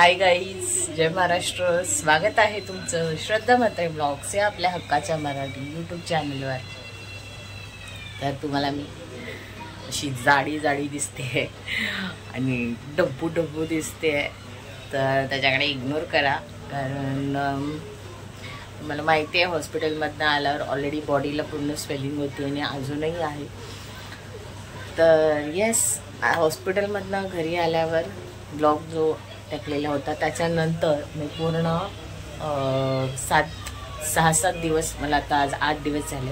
Hi guys, जय महाराष्ट्र. स्वागत आहे तुमचं श्रद्धा म्हात्रे ब्लॉग्स या आपल्या हक्काच्या मराठी यूट्यूब चॅनलवर. तर तुम्हाला मी अशी जाडी जाडी दिसते आणि डब्बू डब्बू दिसते, तर त्याच्याकडे इग्नोर करा. कारण मला माहिती आहे हॉस्पिटलमधनं आल्यावर ऑलरेडी बॉडीला पूर्ण स्वेलिंग होती आणि अजूनही आहे. तर येस, हॉस्पिटलमधनं घरी आल्यावर ब्लॉग जो टाकलेला होता त्याच्यानंतर मी पूर्ण 6-7 दिवस, मला आता आज 8 दिवस झाले,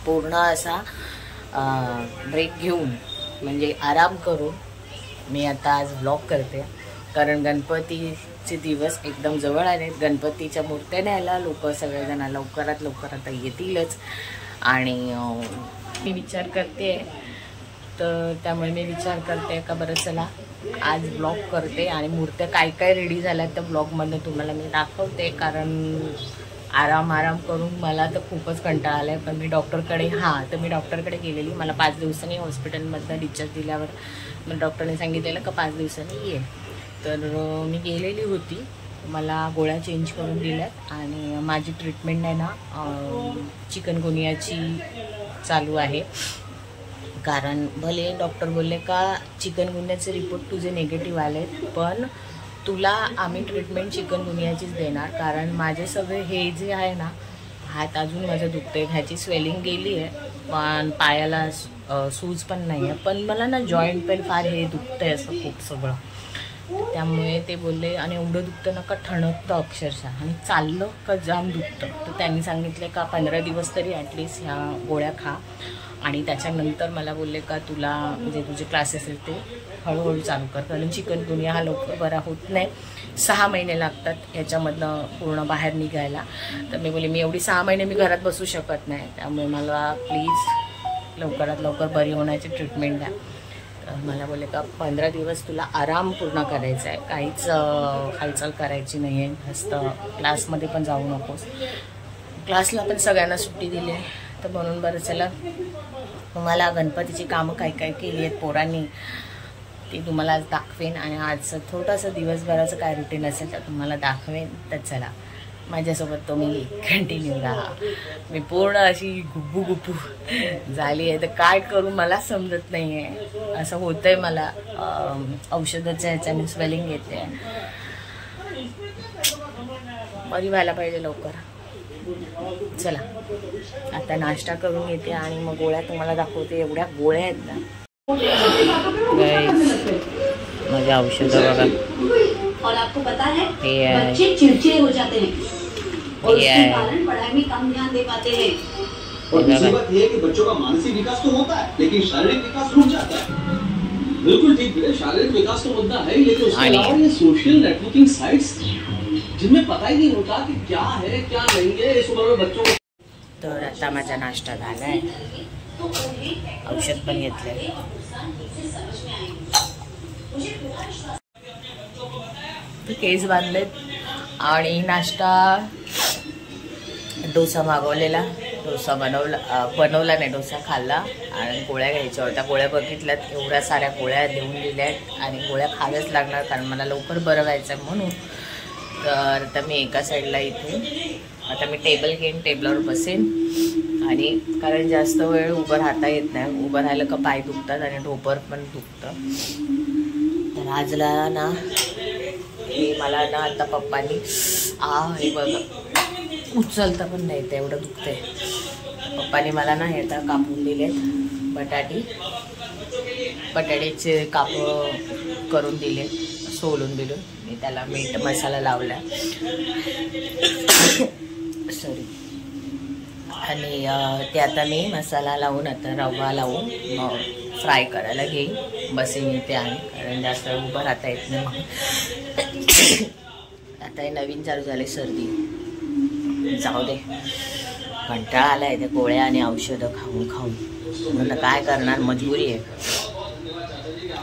पूर्ण असा ब्रेक घेऊन म्हणजे आराम करून मी आता आज ब्लॉग करते. कारण गणपतीचे दिवस एकदम जवळ आले. गणपतीच्या मूर्त्या न्यायला लोक सगळेजण लवकरात लवकर आता येतीलच आणि मी विचार करते, तर त्यामुळे मी विचार करते का बरं चला आज ब्लॉग करते आणि मूर्त्या काय काय रेडी झाल्या त्या ब्लॉगमध्ये तुम्हाला मी दाखवते. कारण आराम करून मला तर खूपच कंटाळा आला आहे. पण मी डॉक्टरकडे गेलेली. मला 5 दिवसांनी हॉस्पिटलमधनं डिस्चार्ज दिल्यावर मला डॉक्टरने सांगितलेलं का 5 दिवसांनी ये. तर मी गेलेली होती. मला गोळ्या चेंज करून दिल्यात आणि माझी ट्रीटमेंट आहे ना चिकनगुनियाची चालू आहे. कारण भले डॉक्टर बोलले का चिकनगुनियाचे रिपोर्ट तुझे निगेटिव्ह आले, पण तुला आम्ही ट्रीटमेंट चिकनगुनियाचीच देणार. कारण माझे सगळे हे जे आहे ना, हात अजून माझं दुखते, ह्याची स्वेलिंग गेली आहे, पण पायाला सूज पण नाही आहे. पण मला ना जॉईंट पेन फार हे दुखतं आहे असं खूप सगळं. त्यामुळे ते बोलले आणि एवढं दुखतं ना का ठणकतं अक्षरशः आणि चाललं का जाम दुखतं. तर त्यांनी सांगितले का 15 दिवस तरी ॲटलिस्ट ह्या गोळ्या खा आणि त्याच्यानंतर मला बोलले का तुला म्हणजे तुझे क्लासेस आहेत ते हळूहळू चालू कर. कारण चिकनगुनिया हा लवकर बरा होत नाही, 6 महिने लागतात ह्याच्यामधनं पूर्ण बाहेर निघायला. तर मी बोलले मी एवढी 6 महिने मी घरात बसू शकत नाही, त्यामुळे मला प्लीज लवकरात लवकर बरी होण्याची ट्रीटमेंट द्या. तर मला बोलले का 15 दिवस तुला आराम पूर्ण करायचा आहे, काहीच हालचाल करायची नाही आहे, जास्त क्लासमध्ये पण जाऊ नकोस. क्लासला पण सगळ्यांना सुट्टी दिली आहे. तर म्हणून बरं चला तुम्हाला गणपतीची कामं काय काय केली आहेत पोरांनी ती तुम्हाला आज दाखवेन. आणि आजचं थोडंसं दिवसभराचं काय रुटीन असेल तर तुम्हाला दाखवेन. तर चला माझ्यासोबत तुम्ही कंटिन्यू राहा. मी पूर्ण अशी गुब्बू झाली आहे, तर काय करू मला समजत नाही आहे. असं होतं आहे मला, औषधाच्या ह्याच्याने स्वेलिंग येते, बरी व्हायला पाहिजे लवकर. चला आता नाश्ता करून घेते आणि मग गोळ्या तुम्हाला दाखवते. एवढ्या गोळ्या आहेत ना माझ्या औषधं बघा. और आपको पता है बच्चे चिड़चिड़े हो जाते हैं और उसके कारण पढ़ाई में कम ध्यान दे पाते हैं. और दूसरी बात ये है कि बच्चों का मानसिक विकास तो होता है लेकिन शारीरिक विकास रुक जाता है. बिल्कुल ठीक है, शारीरिक विकास तो मुद्दा है, लेकिन उसके अलावा ये सोशल नेटवर्किंग साइट्स जिनमें पता ही नहीं होता कि क्या है क्या नहीं है इस उम्र में बच्चों को. तर आता माझा नाश्ता झाला आहे, औषध पण घेतलंय. केस बांधलेत आणि नाश्ता डोसा मागवलेला, डोसा बनवला नाही, डोसा खाल्ला आणि गोळ्या घ्यायच्या होत्या. गोळ्या बघितल्यात, एवढ्या साऱ्या गोळ्या देऊन दिल्यात आणि गोळ्या खायलाच लागणार कारण मला लवकर बरं व्हायचं आहे म्हणून. तर आता मी एका साईडला इथे आता मी टेबल घेईन, टेबलावर बसेन आणि कारण जास्त वेळ उभं राहता येत नाही. उभं राहिलं का पाय दुखतात आणि डोपर पण दुखतं. तर आजला ना हे मला ना आता पप्पांनी हे बघा उचलता पण नाही, ते एवढं दुखतंय. पप्पांनी मला ना हे आता कापून दिलेत बटाट्याचे काप करून दिले, सोलून दिलं. मी त्याला मीठ मसाला लावला सॉरी. आणि ते आता मी मसाला लावून आता रवा लावून फ्राय करायला घेईन. बसेन इथे आणि कारण जास्त उभं राहता येत नाही. आता हे नवीन चालू झाले सर्दी, जाऊ दे, कंटाळा आला आहे त्या गोळ्या आणि औषधं खाऊन. म्हणलं काय करणार, मजबुरी आहे.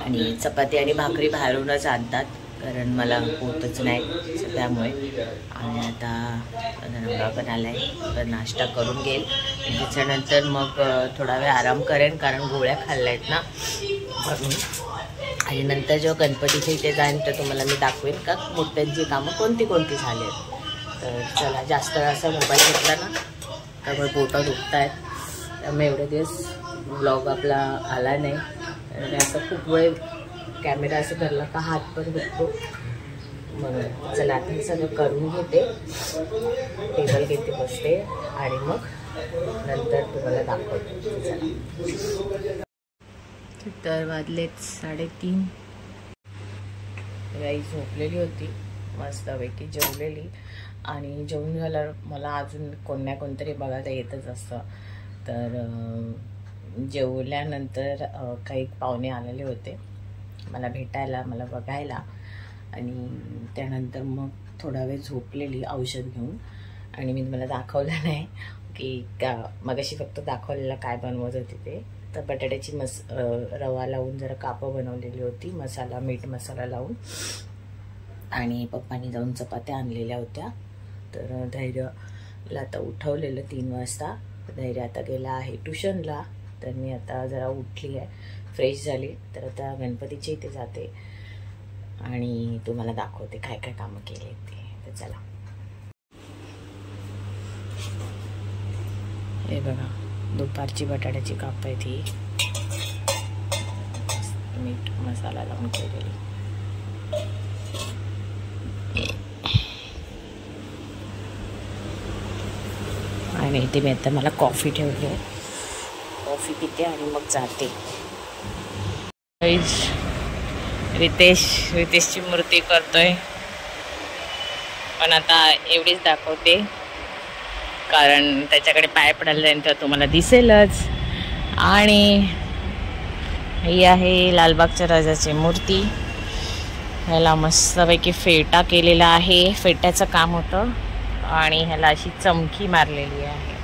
आणि चपाती आणि भाकरी बाहेरूनच आणतात कारण मला होतच नाही, त्यामुळे. आणि आता नवरा पण आला आहे, तर नाश्ता करून घेईल. त्याच्यानंतर मग थोडा वेळ आराम करेन कारण गोळ्या खाल्ल्या आहेत ना म्हणून. आणि नंतर जेव्हा गणपतीच्या इथे जाईन तर तुम्हाला मी दाखवेन का मूर्त्यांची कामं कोणती कोणती झाली आहेत. तर चला, जास्त असा मोबाईल घेतला ना त्यामुळे बोटं दुखत आहेत, त्यामुळे एवढे दिवस ब्लॉग आपला आला नाही. आणि असं खूप वेळ कॅमेरा असं धरला का हात पण दुखतो. मग चला आता हे सगळं करून घेते, टेबल घेते, बसते आणि मग नंतर तुम्हाला दाखवते. तर वाजलेत 3:30. गाई झोपलेली होती मस्तपैकी, जेवलेली. आणि जेवून झाल्यावर मला अजून कोणतरी बघायला येतच असतं. तर जेवल्यानंतर काही पाहुणे आलेले होते मला भेटायला, मला बघायला. आणि त्यानंतर मग थोडा वेळ झोपलेली औषध घेऊन. आणि मी तुम्हाला दाखवलं नाही की मगाशी फक्त दाखवलेलं काय बनवत होते ते. तर बटाट्याची रवा लावून जरा कापं बनवलेली होती, मसाला मीठ मसाला लावून. आणि पप्पांनी जाऊन चपात्या आणलेल्या होत्या. तर धैर्यला आता उठवलेलं 3 वाजता. धैर्य आता गेला आहे ट्युशनला. तर मी आता जरा उठली आहे, फ्रेश झाली. तर आता गणपतीच्या इथे जाते आणि तुम्हाला दाखवते काय काय कामं केले ते. तर चला, हे बघा दुपारची बटाट्याची काप आहे ती, मीठ मसाला लावून केलेली. आणि इथे मी आता मला कॉफी ठेवली आहे, कॉफी पिते आणि मग जाते. रितेशची मूर्ती करतोय, पण आता एवढीच दाखवते कारण त्याच्याकडे पाय पडायला जाईल तर तुम्हाला दिसेलच. आणि ही आहे लालबागच्या राजाची मूर्ती. ह्याला मस्तपैकी फेटा केलेला आहे, फेट्याचं काम होतं. आणि ह्याला अशी चमकी मारलेली आहे,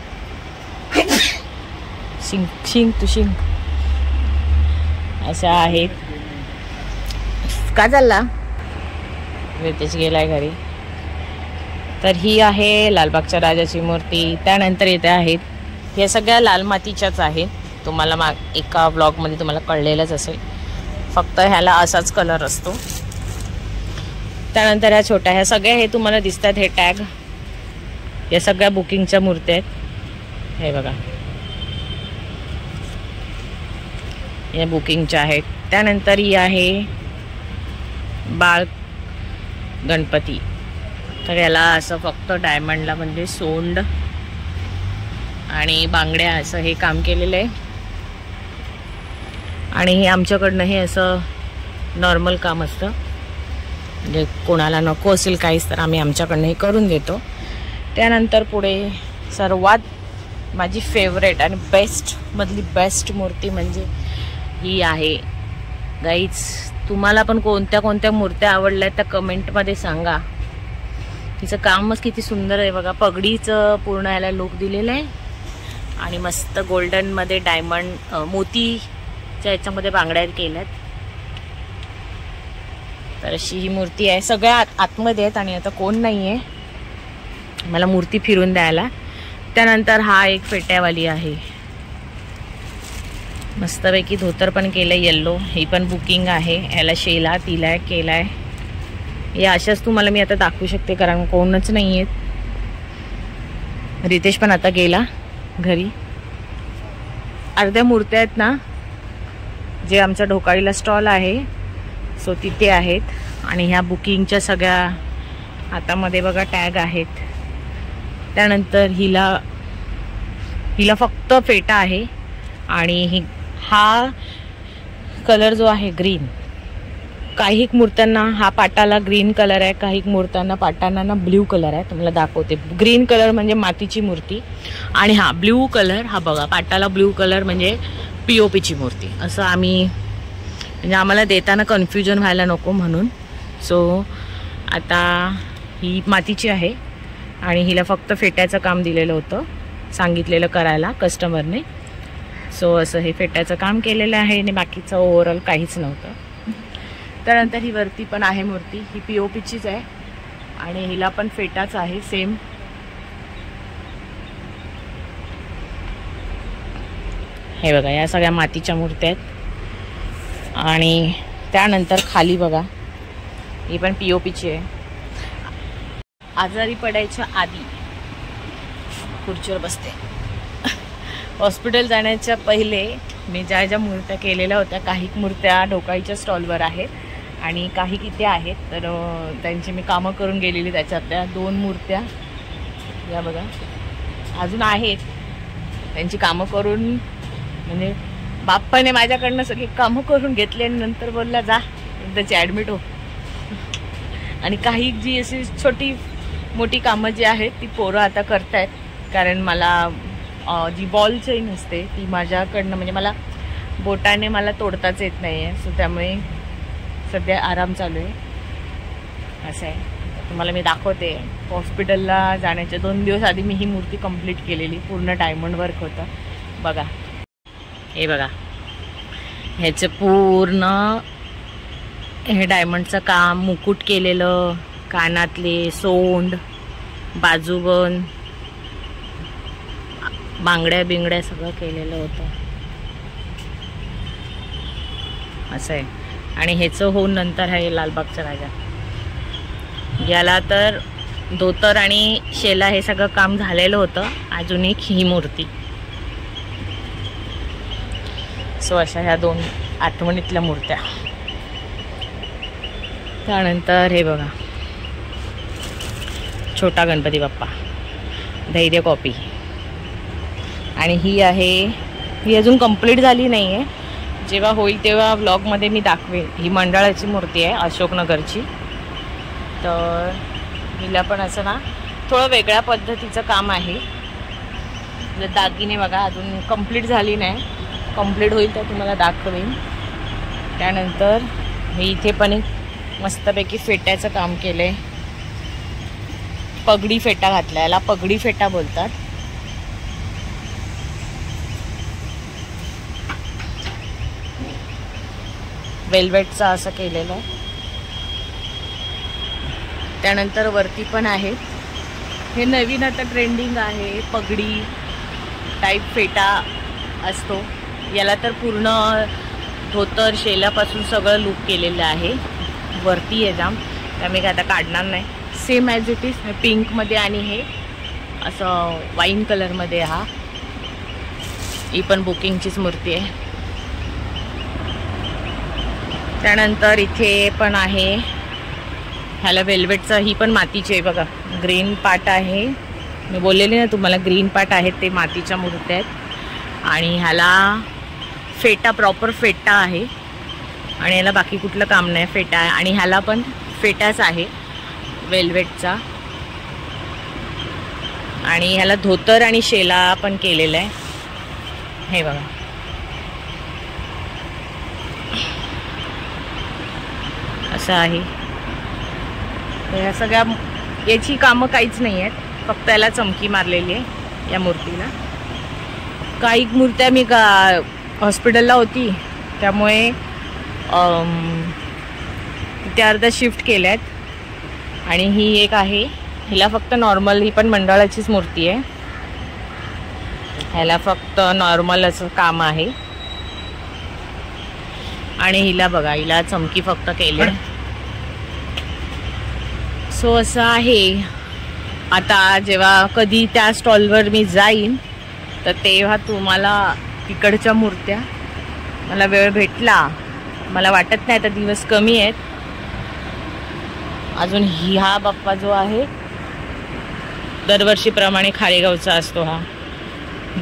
शिंग अशा आहेत. का चालला? रितेश गेलाय घरी. तर ही आहे लालबागच्या राजाची मूर्ती. त्यानंतर इथे आहेत, ह्या सगळ्या लाल मातीच्याच आहेत. तुम्हाला एका ब्लॉगमध्ये तुम्हाला कळलेलंच असेल, फक्त ह्याला असाच कलर असतो. त्यानंतर ह्या छोट्या, ह्या सगळ्या हे तुम्हाला दिसतात हे टॅग, या सगळ्या बुकिंगच्या मूर्त्या आहेत. हे बघा, या बुकिंगच्या आहेत. त्यानंतर ही आहे बाळ गणपती. तर याला असं फक्त डायमंडला म्हणजे सोंड आणि बांगड्या असं हे काम केलेलं आहे. आणि हे आमच्याकडनं हे असं नॉर्मल काम असतं, म्हणजे कोणाला नको असेल काहीच तर आम्ही आमच्याकडनं हे करून देतो. त्यानंतर पुढे सर्वात माझी फेवरेट आणि बेस्टमधली बेस्ट मूर्ती म्हणजे ही आहे. गाईज, तुम्हाला पण कोणत्या कोणत्या मूर्त्या आवडल्या त्या कमेंटमध्ये सांगा. तिचं कामच किती सुंदर आहे बघा. पगडीचं पूर्ण याला लुक दिलेलं आहे आणि मस्त गोल्डनमध्ये डायमंड मोतीच्या याच्यामध्ये बांगड्या केल्यात. तर अशी ही मूर्ती आहे. सगळ्या आतमध्ये आहेत आणि आता कोण नाही आहे मला मूर्ती फिरून द्यायला. त्यानंतर हा एक फेट्यावाली आहे, मस्तपैकी धोतर पण केलं येल्लो. ही पण बुकिंग आहे. याला शेला तिला केलाय. या अशाच तुम्हाला मी आता दाखवू शकते कारण कोणच नाही आहेत. रितेश पण आता गेला घरी. अर्ध्या मूर्त्या आहेत ना, जे आमच्या ढोकाळीला स्टॉल आहे सो तिथे आहेत. आणि ह्या बुकिंगच्या सगळ्या हातामध्ये बघा टॅग आहेत. त्यानंतर हिला फक्त फेटा आहे. आणि हा कलर जो आहे ग्रीन, काही मूर्त्यांना हा पाटाला ग्रीन कलर आहे, काही मूर्त्यांना पाटांना ना ब्ल्यू कलर आहे. तुम्हाला दाखवते. ग्रीन कलर म्हणजे मातीची मूर्ती आणि हा ब्ल्यू कलर, हा बघा पाटाला ब्ल्यू कलर म्हणजे POPची मूर्ती. असं आम्ही म्हणजे आम्हाला देताना कन्फ्युजन व्हायला नको म्हणून. सो आता ही मातीची आहे आणि हिला फक्त फेट्याचं काम दिलेलं होतं, सांगितलेलं करायला कस्टमरने. सो असं हे फेट्याचं काम केलेलं आहे आणि बाकीचं ओव्हरऑल काहीच नव्हतं. त्यानंतर ही वरती पण आहे मूर्ती, ही POPचीच आहे आणि हिला पण फेटाच आहे सेम. हे बघा, या सगळ्या मातीच्या मूर्त्या आहेत. आणि त्यानंतर खाली बघा, ही पण POPची आहे. आजारी पडायच्या आधी खुर्चीवर बसते. हॉस्पिटल जाण्याच्या पहिले मी ज्या ज्या मूर्त्या केलेल्या होत्या, काही मूर्त्या ढोकाईच्या स्टॉलवर आहेत आणि काही इथे आहेत. तर त्यांची मी कामं करून गेलेली. त्याच्यातल्या 2 मूर्त्या या बघा अजून आहेत. त्यांची कामं करून, म्हणजे बाप्पाने माझ्याकडनं सगळी कामं करून घेतली आणि नंतर बोलला जा एकदाची ॲडमिट हो. आणि काही जी अशी छोटी मोठी कामं जी आहेत ती पोरं आता करतायत. कारण मला जी बॉल चेन असते ती माझ्याकडनं, म्हणजे मला बोटाने मला तोडताच येत नाही आहे. सो त्यामुळे सध्या आराम चालू आहे. असं आहे. तुम्हाला मी दाखवते. हॉस्पिटलला जाण्याच्या 2 दिवस आधी मी ही मूर्ती कंप्लीट केलेली. पूर्ण डायमंड वर्क होतं बघा. हे बघा, ह्याचं पूर्ण हे डायमंडचं काम, मुकुट केलेलं, कानातले, सोंड, बाजूबंद, बांगड्या बिंगड्या सगळं केलेलं होतं. असं आहे. आणि ह्याचं होऊन नंतर आहे लालबागचा राजा. याला तर धोतर आणि शेला हे सगळं काम झालेलं होतं. अजून एक ही मूर्ती. सो अशा ह्या 2 आठवणीतल्या मूर्त्या. त्यानंतर हे बघा, छोटा गणपती बाप्पा, धैर्य कॉपी. आणि ही आहे, ही अजून कंप्लीट झाली नाही आहे. जेव्हा होईल तेव्हा व्लॉगमध्ये मी दाखवेन. ही मंडळाची मूर्ती आहे, अशोकनगरची. तर हिला पण असं ना थोडं वेगळ्या पद्धतीचं काम आहे. दागिने बघा अजून कंप्लीट झाली नाही. कंप्लीट होईल तर तुम्हाला दाखवेन. त्यानंतर मी इथे पण एक मस्तपैकी फेट्याचं काम केलं आहे. पगडी फेटा घातला, याला पगडी फेटा बोलतात. वेल्वेटचा असं केलेलं आहे. त्यानंतर वरती पण आहेत. हे नवीन आता ट्रेंडिंग आहे, पगडी टाईप फेटा असतो. याला तर पूर्ण धोतर शेल्यापासून सगळं लूक केलेलं आहे. वरती आहे जाम, त्यामुळे काय आता काढणार नाही. सेम ॲज इट इज पिंकमध्ये आणि हे असं वाईन कलरमध्ये. ही पण बुकिंगचीच मूर्ती आहे. त्यानंतर इथे पण आहे, ह्याला वेल्वेटचं, ही पण मातीची आहे बघा. ग्रीन पाट आहे, मी बोललेली ना तुम्हाला ग्रीन पाट आहेत ते मातीच्या मूर्त्या आहेत. आणि ह्याला फेटा, प्रॉपर फेटा आहे. आणि याला बाकी कुठलं काम नाही, फेटा आहे. आणि ह्याला पण फेटाच आहे वेल्वेटचा. आणि ह्याला धोतर आणि शेला पण केलेला आहे. हे बघा, असं आहे. या सगळ्या याची कामं काहीच नाही आहेत, फक्त याला चमकी मारलेली आहे या मूर्तीला. काही मूर्त्या मी हॉस्पिटलला होती त्यामुळे त्या अर्धा शिफ्ट केल्यात. आणि ही एक आहे, हिला फक्त नॉर्मल, ही पण मंडळाचीच मूर्ती आहे. ह्याला फक्त नॉर्मल असं काम आहे. आणि हिला बघा, हिला चमकी फक्त केले. सो असं आहे. आता जेव्हा कधी त्या स्टॉलवर मी जाईन तर तेव्हा तुम्हाला तिकडच्या मूर्त्या, मला वेळ भेटला, मला वाटत नाही आता दिवस कमी आहेत अजून. हा बाप्पा जो आहे दरवर्षीप्रमाणे खारेगावचा असतो, हा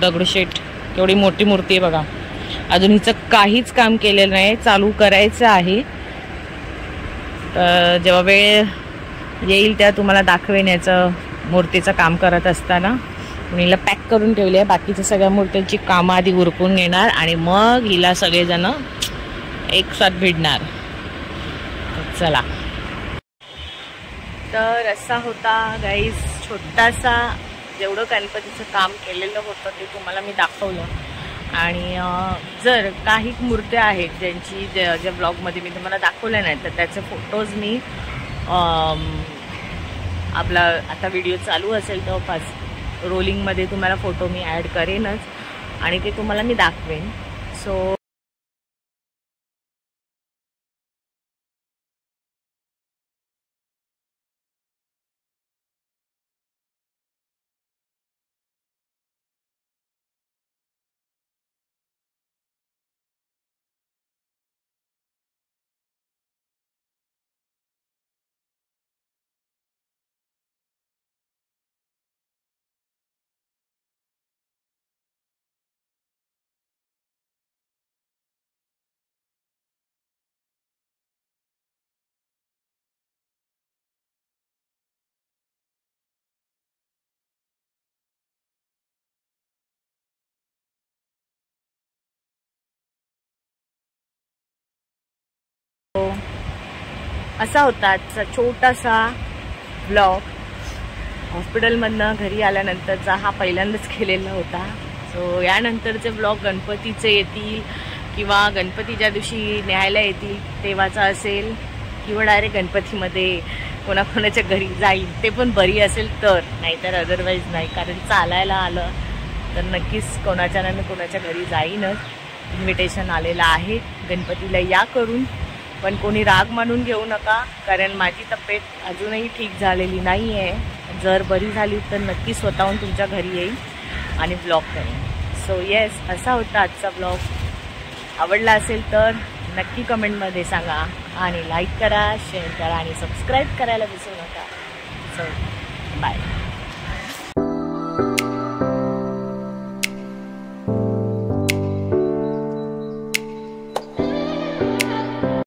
दगडूशेठ, केवढी मोठी मूर्ती आहे बघा. अजून हिचं काहीच काम केलेलं नाही, चालू करायचं आहे. तर जेव्हा वेळ येईल तेव्हा तुम्हाला दाखवेन याचं मूर्तीचं काम करत असताना. हिला पॅक करून ठेवली आहे. बाकीच्या सगळ्या मूर्त्यांची कामं आधी उरकून घेणार आणि मग हिला सगळेजण एकसाथ भिडणार. चला, तर असा होता गाईज छोटासा, जेवढं गणपतीचं काम केलेलं होतं ते तुम्हाला मी दाखवलं. आणि जर काही मूर्त्या आहेत ज्यांची ज्या ब्लॉगमध्ये मी तुम्हाला दाखवल्या नाही, तर त्याचे फोटोज मी आपला आता व्हिडिओ चालू असेल तेव्हा रोलिंगमध्ये तुम्हाला फोटो मी ॲड करेनच आणि ते तुम्हाला मी दाखवेन. सो असा होता आजचा छोटासा ब्लॉग. हॉस्पिटलमधनं घरी आल्यानंतरचा हा पहिल्यांदाच केलेला होता. सो यानंतरचे ब्लॉग गणपतीचे येतील किंवा गणपतीच्या दिवशी न्यायला येतील तेव्हाचा असेल, किंवा डायरेक्ट गणपतीमध्ये कोणाकोणाच्या घरी जाईल ते पण बरी असेल तर, नाहीतर अदरवाईज नाही. कारण चालायला आलं तर नक्कीच कोणाच्या ना कोणाच्या घरी जाईनच. इन्व्हिटेशन आलेलं आहे गणपतीला या करून, पण कोणी राग मानून घेऊ नका, कारण माझी तब्येत अजूनही ठीक झालेली नाही आहे. जर बरी झाली तर नक्की स्वतःहून तुमच्या घरी येईल आणि ब्लॉग करेन. सो येस, असा होता आजचा ब्लॉग. आवडला असेल तर नक्की कमेंटमध्ये सांगा आणि लाईक करा, शेअर करा आणि सबस्क्राईब करायला विसरू नका. So bye.